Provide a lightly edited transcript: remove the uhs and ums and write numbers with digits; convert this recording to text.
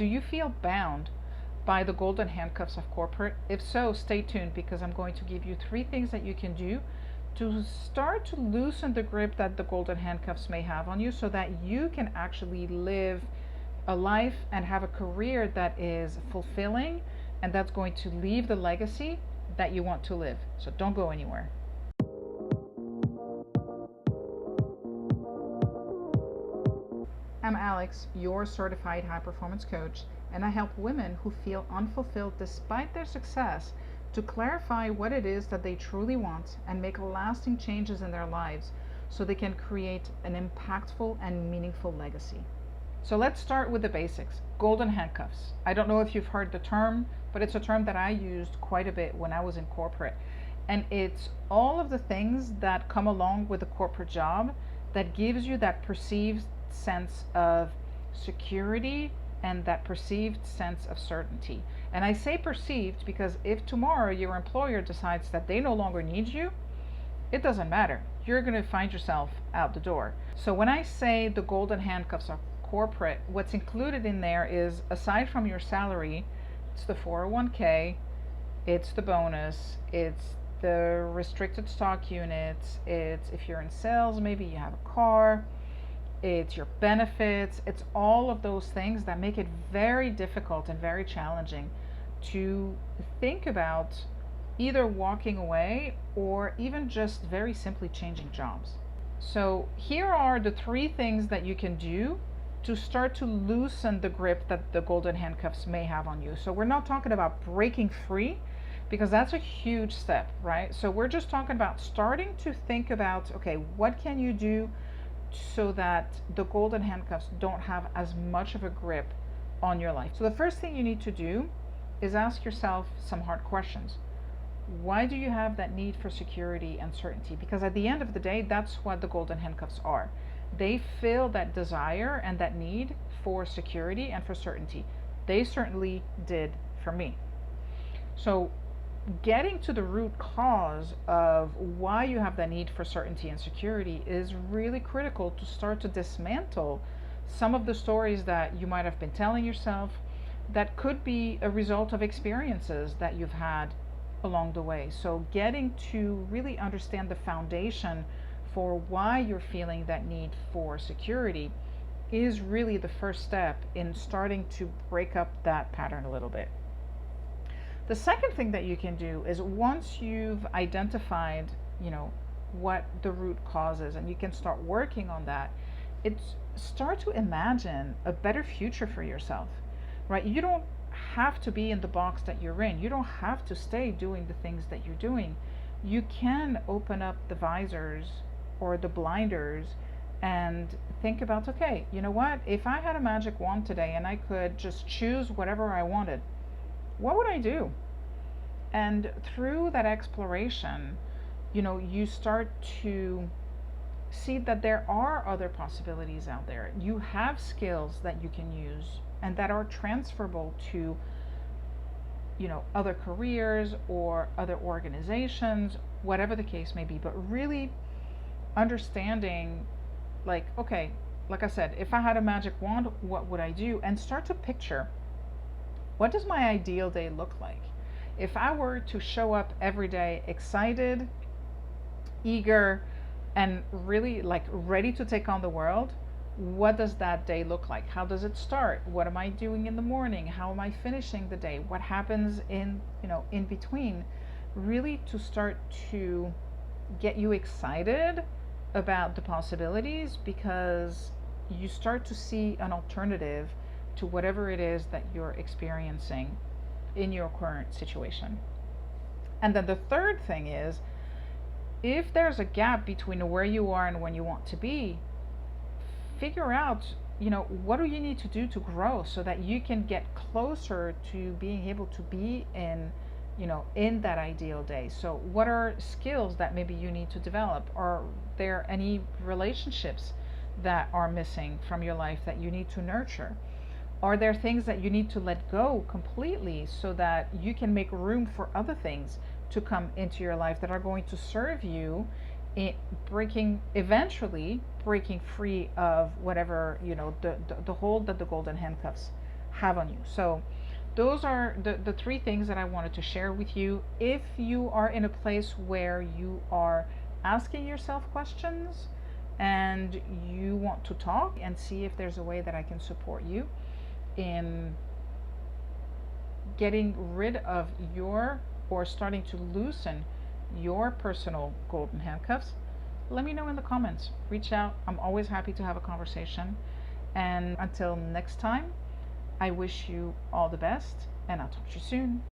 Do you feel bound by the golden handcuffs of corporate? If so, stay tuned because I'm going to give you 3 things that you can do to start to loosen the grip that the golden handcuffs may have on you so that you can actually live a life and have a career that is fulfilling and that's going to leave the legacy that you want to live. So don't go anywhere. I'm Alex, your certified high performance coach, and I help women who feel unfulfilled despite their success to clarify what it is that they truly want and make lasting changes in their lives so they can create an impactful and meaningful legacy. So let's start with the basics. Golden handcuffs. I don't know if you've heard the term, but it's a term that I used quite a bit when I was in corporate. And it's all of the things that come along with a corporate job that gives you that perceived sense of security and that perceived sense of certainty. And I say perceived because if tomorrow your employer decides that they no longer need you, it doesn't matter. You're going to find yourself out the door. So when I say the golden handcuffs are corporate, what's included in there is, aside from your salary, it's the 401k, it's the bonus, it's the restricted stock units, it's if you're in sales, maybe you have a car, it's your benefits, it's all of those things that make it very difficult and very challenging to think about either walking away or even just very simply changing jobs. So here are the 3 things that you can do to start to loosen the grip that the golden handcuffs may have on you. So we're not talking about breaking free because that's a huge step, right? So we're just talking about starting to think about, okay, what can you do so that the golden handcuffs don't have as much of a grip on your life. So the first thing you need to do is ask yourself some hard questions. Why do you have that need for security and certainty? Because at the end of the day, that's what the golden handcuffs are. They fill that desire and that need for security and for certainty. They certainly did for me. So getting to the root cause of why you have that need for certainty and security is really critical to start to dismantle some of the stories that you might have been telling yourself that could be a result of experiences that you've had along the way. So getting to really understand the foundation for why you're feeling that need for security is really the first step in starting to break up that pattern a little bit. The second thing that you can do is, once you've identified, what the root cause is, and you can start working on that, it's start to imagine a better future for yourself, right? You don't have to be in the box that you're in. You don't have to stay doing the things that you're doing. You can open up the visors or the blinders and think about, okay, you know what? If I had a magic wand today and I could just choose whatever I wanted, what would I do? And through that exploration, you start to see that there are other possibilities out there. You have skills that you can use and that are transferable to, other careers or other organizations, whatever the case may be. But really understanding, okay, like I said, if I had a magic wand, what would I do? And start to picture, what does my ideal day look like? If I were to show up every day excited, eager, and really ready to take on the world, what does that day look like? How does it start? What am I doing in the morning? How am I finishing the day? What happens in between? Really to start to get you excited about the possibilities, because you start to see an alternative to whatever it is that you're experiencing in your current situation. And then the third thing is, if there's a gap between where you are and when you want to be, figure out, what do you need to do to grow so that you can get closer to being able to be in that ideal day. So what are skills that maybe you need to develop? Are there any relationships that are missing from your life that you need to nurture? Are there things that you need to let go completely so that you can make room for other things to come into your life that are going to serve you in eventually breaking free of whatever, the hold that the golden handcuffs have on you. So those are the three things that I wanted to share with you. If you are in a place where you are asking yourself questions and you want to talk and see if there's a way that I can support you in getting rid of your, or starting to loosen your personal golden handcuffs, let me know in the comments. Reach out. I'm always happy to have a conversation. And until next time, I wish you all the best, and I'll talk to you soon.